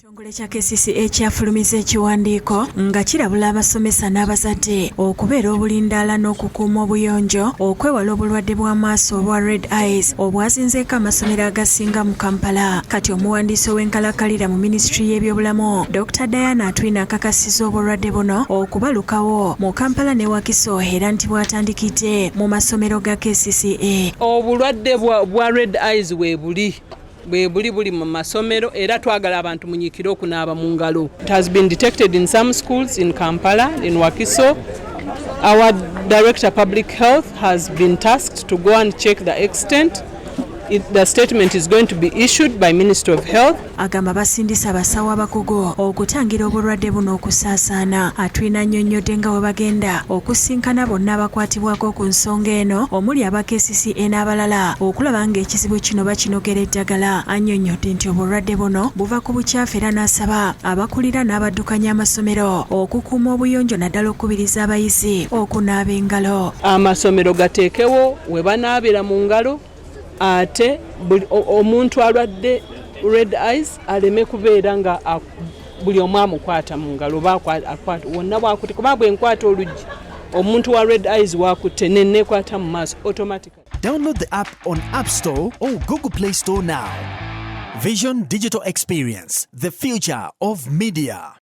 Ekitongole kya KCCA kyafulumiza ekiwandiiko nga kirabula abasomesa n'abazadde okubeera obulindaala n'okukuuma obuyonjo okwewala obulwadde bw'amaaso obwa red eyes obwazinzeeko amasomero agasinga mu Kampala. Kati omuwandiisi w'enkalakalira mu minisitule y'ebyobulamu Dr. Diana Atwine akakasizza obulwadde buno okubalukawo mu Kampala ne Wakiso era nti bwatandikidde mu masomero ga KCCA. Obulwadde bwa red eyes buli mu masomero era twagala abantu munyikire okunaaba mu ngalo. It has been detected in some schools in Kampala, in Wakiso. Our Director Public Health has been tasked to go and check the extent. The statement is going to be issued by Minister of Health. Agamba basindisa abasawo abakugu okutangira obulwadde buno okusaasaana. Atwine annyonnyodde nga bwe bagenda okusinkana bonna abakwatibwako ku nsonga eno omuli aba KCCA n'abalala okulaba ng'ekizibu kino bakinogera eddagala. Annyonnyodde nti obulwadde buno buva ku bukyafu era n'asaba abakulira n'abaddukanya amasomero okukuuma obuyonjo naddala okubiriza abayizi okunaaba engalo. Amasomero gateekewo we banaabira mu ngalo ate omuntu alwadde red eyes aleme kubeera nga buli omu amukwata mu ngalo wonna bwakutte kuba bwenkwata oluggi omuntu wa red eyes wakutte nennekwata mu maaso automatically. Download the app on App Store or Google Play Store now. Vision Digital Experience, the future of media.